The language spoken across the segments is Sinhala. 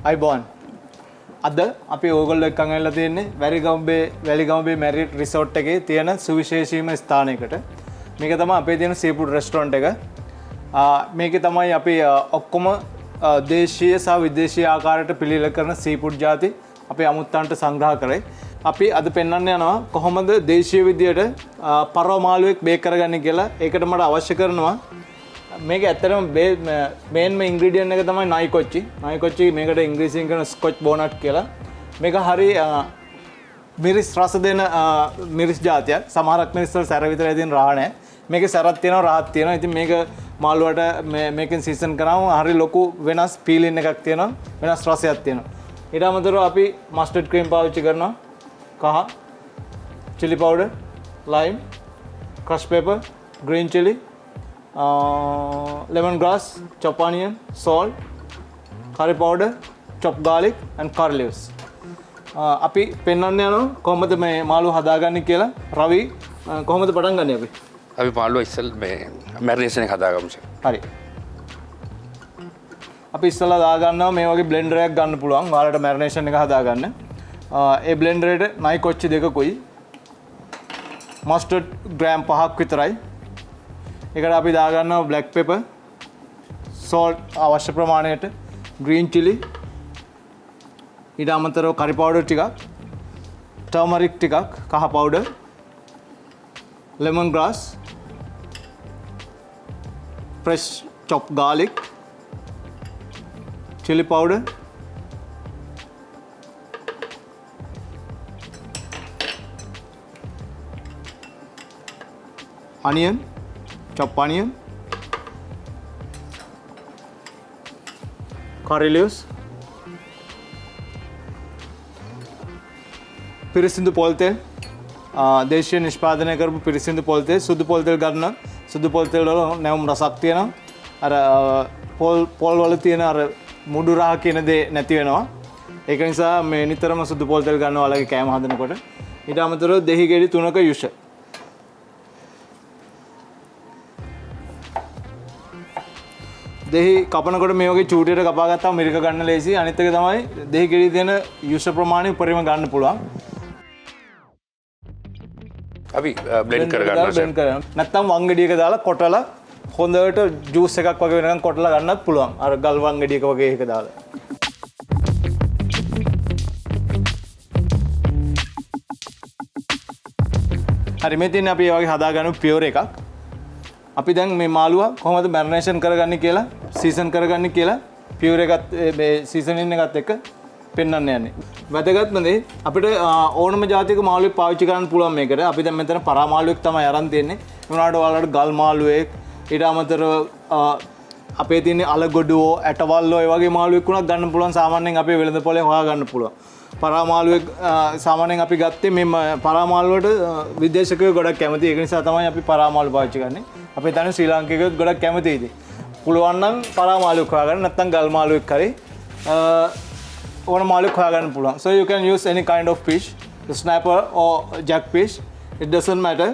අයිබෝන් අද අපි ඕගොල්ලෝ එක්කන් ඇවිල්ලා තියෙන්නේ වැලිගමබේ මැරිට් රිසෝට් එකේ තියෙන සුවිශේෂීම ස්ථානයකට. මේක තමයි අපේ තියෙන සීෆුඩ් රෙස්ටොරන්ට් එක. මේකේ තමයි අපි ඔක්කොම දේශීය සහ විදේශීය ආකාරයට පිළියෙල කරන සීෆුඩ් ಜಾති අපි අමුත්තන්ට සංග්‍රහ කරේ. අපි අද පෙන්වන්න යනවා කොහොමද දේශීය විදියට පරව මාළුවෙක් බේක් කරගන්නේ කියලා. ඒකට මට අවශ්‍ය කරනවා මේක ඇත්තටම මේන්ම ඉන්ග්‍රීඩියන්ට් එක තමයි නයි කොච්චි. නයි කොච්චි මේකට ඉංග්‍රීසියෙන් කියන ස්කොච් බෝනට් කියලා. මේක හරි මිරිස් රස දෙන මිරිස් జాතියක්. සමහරක් මිරිස් වල සැර විතරයි තියෙන රහ නැහැ. මේකේ සැරක් තියෙනවා රහක් තියෙනවා. ඉතින් මේක මාළුවට මේකෙන් සීසන් කරාම හරි ලොකු වෙනස් පීලින් එකක් තියෙනවා. වෙනස් රසයක් තියෙනවා. ඊට අමතරව අපි මස්ටර්ඩ් ක්‍රීම් පාවිච්චි කරනවා. කහ, chili powder, lime, crushed pepper, green chili, lemongrass, chopped onion, salt, curry powder, chopped garlic and curry leaves. අපි පෙන්වන්න යනවා කොහොමද මේ මාළු හදාගන්නේ කියලා. රවි කොහොමද පටන් ගන්නේ අපි? අපි මාළුව ඉස්සෙල් මේ මැරිනේෂන් එක හදාගමු. හරි. අපි ඉස්සෙල්ලා දාගන්නවා මේ වගේ බ්ලෙන්ඩර් එකක් ගන්න පුළුවන්. ඔයාලට මැරිනේෂන් එක හදාගන්න. ඒ බ්ලෙන්ඩර් එකට නයි කොච්චි දෙකකුයි මස්ටර්ඩ් ග්‍රෑම් 5ක් විතරයි. ඒකට අපි දාගන්නවා බ්ලැක් පෙපර්, සෝල්ට් අවශ්‍ය ප්‍රමාණයට, ග්‍රීන් චිලි, ඊට අමතරව කරි පවුඩර් ටිකක්, ටර්මරික් ටිකක්, කහ powder, lemon grass, fresh chop garlic, chili powder, onion, chopped onion, curry leaves, පිරිසිදු පොල් තෙල්, දේශීය නිෂ්පාදනය කරපු පිරිසිදු පොල් තෙල්. සුදු පොල් තෙල් ගන්න. සුදු පොල් තෙල් වල නැවුම් රසක් තියෙනවා. අර පොල් වල තියෙන අර මුඩු රහ කියන දේ නැති වෙනවා. ඒක නිසා මේ නිතරම සුදු පොල් තෙල් ගන්නවා ඔයාලගේ කෑම හදනකොට. ඊට අමතරව දෙහි ගෙඩි 3ක යුෂ. දෙහි කපනකොට මේ වගේ චූටියට කපා ගත්තාම මිරික ගන්න ලේසි. අනිත් එක තමයි දෙහි ගෙඩි තියෙන යුෂ ප්‍රමාණය උපරිම ගන්න පුළුවන්. අපි බ්ලෙන්ඩ් කරගන්නවා. නැත්තම් වං ගෙඩියක දාලා කොටලා හොඳට ජූස් එකක් වගේ වෙනකන් කොටලා ගන්නත් පුළුවන්. අර ගල් වං ගෙඩියක වගේ එක දාලා. හරි මේ තියෙන්නේ අපි වගේ හදාගන්න පියවර එකක්. අපි දැන් මේ මාළුව කොහොමද මැරිනේෂන් කරගන්නේ කියලා, සීසන් කරගන්නේ කියලා පියවර එකත් මේ සීසනින් එකත් එක්ක පෙන්වන්න යන්නේ. වැදගත්ම දේ අපිට ඕනම જાතියක මාළුවෙක් පාවිච්චි කරන්න පුළුවන් මේකට. අපි දැන් මෙතන පරා මාළුවෙක් තමයි අරන් තියෙන්නේ. ඒ වුණාට ඔයාලට ගල් මාළුවෙක්, ඊට අමතරව අපේ තියෙන අලගොඩුවෝ, ඇටවල්ලෝ ඒ වගේ මාළුවෙක් උනත් ගන්න පුළුවන්. සාමාන්‍යයෙන් අපේ වෙළඳ පොලේ හොයා ගන්න පුළුවන්. පරා මාළුවෙක් සාමාන්‍යයෙන් අපි ගත්තේ මේ පරා මාළුවට විදේශිකයෝ ගොඩක් කැමතියි. ඒක නිසා තමයි අපි පරා මාළු පාවිච්චි කරන්නේ. අපේ තන ශ්‍රී ලාංකිකයෝ ගොඩක් කැමතියි ඉතින්. පුළුවන් නම් පරා මාළුවෙක් හොයාගන්න, නැත්නම් ගල් මාළුවෙක් හරි ඕන මාළුවෙක් හොයාගන්න පුළුවන්. So you can use any kind of fish, snapper or jackfish. It doesn't matter.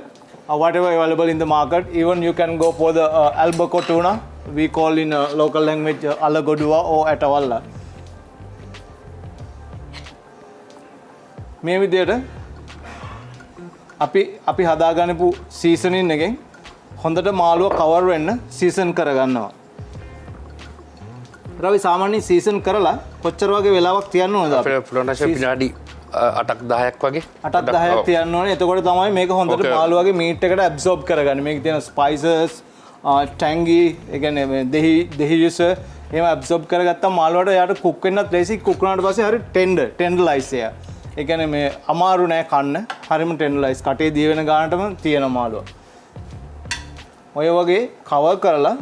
Whatever available in the market. Even you can go for the albacore tuna. We call in local language alagodua or atawalla. මේ විදිහට අපි හදාගන්නපු සීසනින් එකෙන් හොඳට මාළුව කවර් වෙන්න සීසන් කරගන්නවා. රවි සාමාන්‍යයෙන් සීසන් කරලා කොච්චර වගේ වෙලාවක් තියන්න ඕනද අපිට? අපිට පුළුවන් නම් විනාඩි 8ක් 10ක් වගේ. 8ක් 10ක් තියන්න ඕනේ. එතකොට තමයි මේක හොඳට මාළුවගේ මීට් එකට ඇබ්සෝබ් කරගන්නේ. මේකේ තියෙන ස්පයිසස්, ටැංගි, ඒ කියන්නේ දෙහි යුස එහෙම ඇබ්සෝබ් කරගත්තාම මාළුවට යාට කුක් වෙන්නත් ලේසි. කුක් වුණාට පස්සේ හරි ටෙන්ඩර්ලයිස් එක. ඒ කියන්නේ මේ අමාරු නෑ කන්න. හරිම ටෙන්ඩර්ලයිස්. කටේ දිය වෙන ගානටම තියෙන මාළුව. ඔය වගේ කවර් කරලා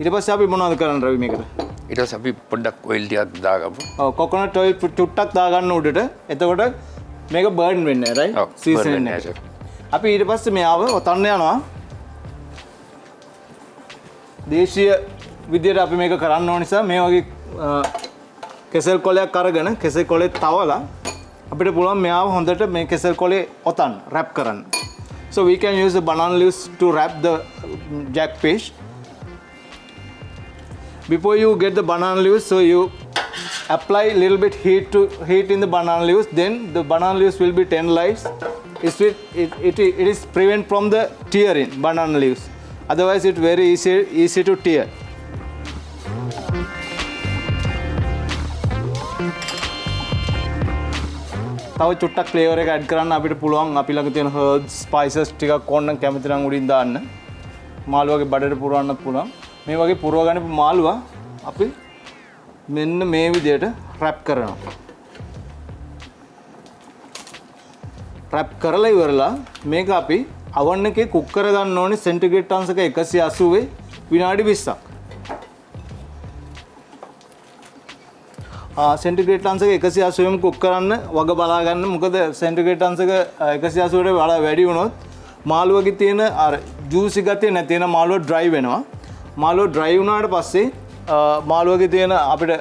ඊට පස්සේ අපි මොනවද කරන්න රවි මේකට? ඊට පස්සේ අපි පොඩ්ඩක් ඔයිල් ටිකක් දාගමු. ඔව් කොකොනට් ඔයිල් චුට්ටක් දාගන්න උඩට. එතකොට මේක බර්න් වෙන්නේ නැහැ රයිට්? සීසන් එක. අපි ඊට පස්සේ මෙයාව ඔතන්න යනවා. දේශීය විදියට අපි මේක කරන්න ඕන නිසා මේ වගේ කෙසෙල් කොලයක් අරගෙන කෙසෙල් කොලේ තවලා අපිට පුළුවන් මෙයාව හොඳට මේ කෙසෙල් කොලේ ඔතන්න රැප් කරන්න. So we can use the banana leaves to wrap the jackfish. Before you get the banana leaves, so you apply little bit heat in the banana leaves, then the banana leaves will be tenderize. It is prevent from the tearing banana leaves. Otherwise it very easy to tear. තව චුට්ටක් ෆ්ලේවර් එක ඇඩ් කරන්න අපිට පුළුවන් අපි ළඟ තියෙන herbs spices ටිකක් ඕනනම් කැමති නම් උඩින් දාන්න. මාළුවගේ බඩට පුරවන්නත් පුළුවන්. මේ වගේ පුරව ගන්න මාළුවා අපි මෙන්න මේ විදිහට රැප් කරනවා. රැප් කරලා ඉවරලා මේක අපි oven එකේ කුක් කර ගන්න ඕනේ සෙන්ටිග්‍රේඩ් අංශක 180 විනාඩි 20ක්. සෙන්ටිග්‍රේඩ් අංශක 180ම කුක් කරන්න වග බලා ගන්න. මොකද සෙන්ටිග්‍රේඩ් අංශක 180ට වඩා වැඩි වුණොත් මාළුවගේ තියෙන අර ජූසි ගතිය නැති වෙන මාළුව ඩ්‍රයි වෙනවා. මාළුව ඩ්‍රයි වුණාට පස්සේ මාළුවගේ තියෙන අපිට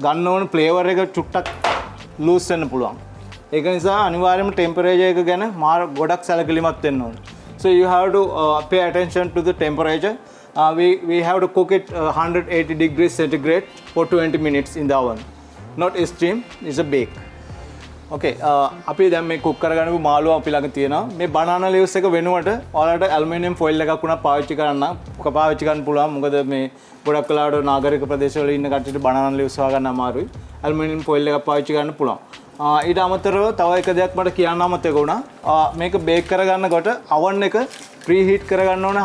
ගන්න ඕන ෆ්ලේවර් එක චුට්ටක් ලූස් වෙන්න පුළුවන්. ඒක නිසා අනිවාර්යයෙන්ම ටෙම්පරේචර් එක ගැන ගොඩක් සැලකිලිමත් වෙන්න ඕනේ. So you have to pay attention to the temperature. We have to cook it 180 degrees centigrade for 20 minutes in the oven. Not steam, it's a bake. Okay, අපි දැන් මේ කුක් කරගන්නපු මාළුව අපි ළඟ තියෙනවා. මේ banana leaves එක වෙනුවට ඔයාලට ඇලුමිනියම් ෆොයිල් එකක් උනා පාවිච්චි කරන්න පුළුවන්. මොකද මේ ගොඩක් වෙලාවට නාගරික ප්‍රදේශවල ඉන්න කට්ටියට banana leaves හොයාගන්න අමාරුයි. ඇලුමිනියම් ෆොයිල් එකක් පාවිච්චි කරන්න පුළුවන්. ඊට අමතරව තව එක දෙයක් මට කියන්න අමතක වුණා. මේක බේක් කරගන්නකොට oven එක ප්‍රීහීට් කරගන්න ඕනේ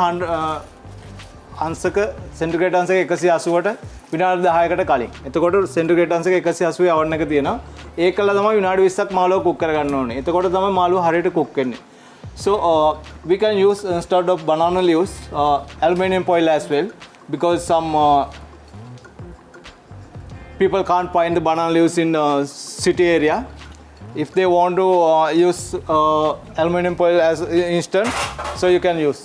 අංශක සෙන්ටිග්‍රේඩ් අංශක 180ට විනාඩි 10කට කලින්. එතකොට සෙන්ටිග්‍රේඩ් අංශක 180 oven එක තියෙනවා. ඒකලා තමයි විනාඩි 20ක් මාළුව කුක් කරගන්න ඕනේ. එතකොට තමයි මාළුව හරියට කුක් වෙන්නේ. So we can use instead of banana leaves aluminium foil as well, because some people can't find the banana leaves in city area. If they want to use aluminium foil as instant, so you can use.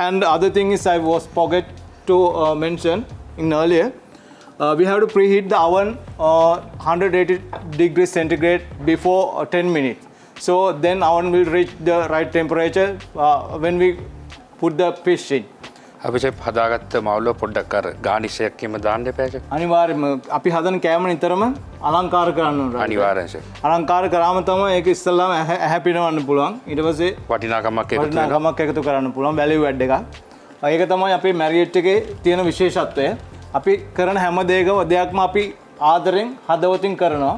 And the other thing is I was forget to mention in earlier. We have to preheat the oven 180 degrees centigrade before 10 minutes. So then oven will reach the right temperature when we put the fish in. අපිට හදාගත්ත මාළුව පොඩ්ඩක් අර ගානිෂ් එකකින්ම දාන්න එපාද? අනිවාර්යයෙන්ම අපි හදන කෑම නිතරම අලංකාර කරන්න ඕනේ. අනිවාර්යයෙන්. අලංකාර කරාම තමයි ඒක ඉස්සල්ලාම හැපිනවන්න පුළුවන්. ඊට පස්සේ වටිනාකමක් එකතු කරන්න පුළුවන් වැලියු ඇඩ් එකක්. ඒක තමයි අපේ මැරියට් එකේ තියෙන විශේෂත්වය. අපි කරන හැම දෙයක්ම අපි ආදරෙන් හදවතින් කරනවා.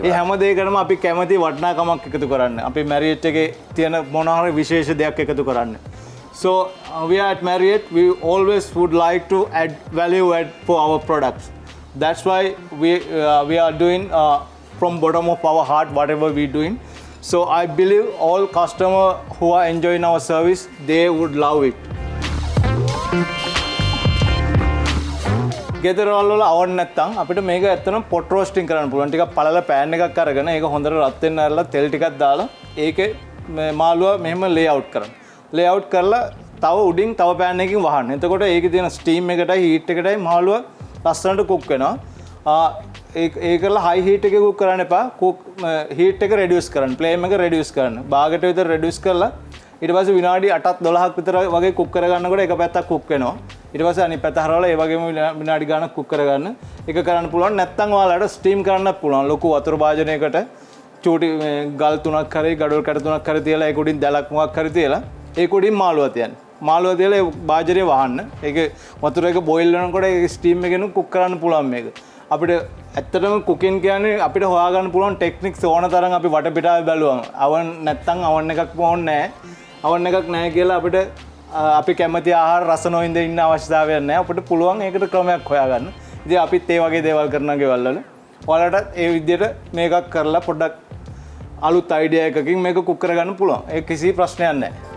ඒ හැම දෙයකටම අපි කැමති වටිනාකමක් එකතු කරන්න. අපේ මැරියට් එකේ තියෙන මොනවා හරි විශේෂ දෙයක් එකතු කරන්න. So we are at Marriott, we always would like to add value add for our products. That's why we are doing from bottom of our heart whatever we doing. So I believe all customer who are enjoying our service, they would love it. ගෙදරවල වල අවන් නැත්තම් අපිට මේක ඇත්තටම පොට් රෝස්ටිං කරන්න පුළුවන්. ටිකක් පළල පෑන් එකක් අරගෙන ඒක හොඳට රත් වෙන්න ඇරලා තෙල් ටිකක් දාලා ඒකේ මාළුව මෙහෙම ලේ අවුට් කරන්න. ලේ අවුට් කරලා තව උඩින් තව පෑන් එකකින් වහන්න. එතකොට ඒකේ තියෙන ස්ටීම් එකටයි හීට් එකටයි මාළුව ලස්සනට කුක් වෙනවා. ඒකලා හයි හීට් එකේ කුක් කරන්න එපා. හීට් එක රෙඩියුස් කරන්න. ෆ්ලේම් එක රෙඩියුස් කරන්න. භාගයට විතර රෙඩියුස් කරලා ඊට පස්සේ විනාඩි 8ක් 12ක් විතර වගේ කුක් කරගන්නකොට එක පැත්තක් කුක් වෙනවා. ඊට පස්සේ අනිත් පැත්ත හරවලා ඒ වගේම විනාඩි ගාණක් කුක් කරගන්න. ඒක කරන්න පුළුවන්. නැත්නම් ඔයාලට ස්ටීම් කරන්නත් පුළුවන්. ලොකු වතුර භාජනයකට චූටි ගල් 3ක් හරි ගඩොල් කැට 3ක් හරි තියලා ඒක උඩින් දැලක් මොකක් හරි තියලා ඒක උඩින් මාළුව තියන්න. මාළුව තියලා ඒ භාජනය වහන්න. ඒක වතුර එක බොයිල් වෙනකොට ඒ ස්ටීම් එකෙන් කුක් කරන්න පුළුවන් මේක. අපිට ඇත්තටම කුකින් කියන්නේ අපිට හොයාගන්න පුළුවන් ටෙක්නික්ස් ඕන තරම් අපි වටපිටාවේ බැලුවම. අවන් නැත්තම් අවන් එකක් ඕනේ නැහැ. අවන් එකක් නැහැ කියලා අපිට අපි කැමති ආහාර රස නොවින්ද ඉන්න අවශ්‍යතාවයක් නැහැ. අපිට පුළුවන් ඒකට ක්‍රමයක් හොයාගන්න. ඉතින් අපිත් ඒ වගේ දේවල් කරනවා ගෙවල් වල. ඔයාලට ඒ විදිහට මේකක් කරලා පොඩ්ඩක් අලුත් අයිඩියා එකකින් මේක කුක් කරගන්න පුළුවන්. ඒක කිසි ප්‍රශ්නයක් නැහැ.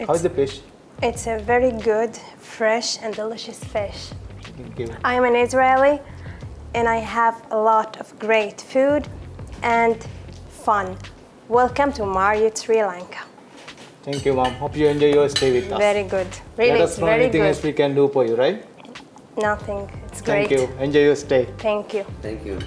How's the fish? It's a very good, fresh, and delicious fish. Thank you. I'm an Israeli, and I have a lot of great food and fun. Welcome to Marriott Sri Lanka. Thank you, mom. Hope you enjoy your stay with us. Very good. Really, Let it's us know very anything good. else we can do for you, right? Nothing. It's great. Thank you. Enjoy your stay. Thank you. Thank you.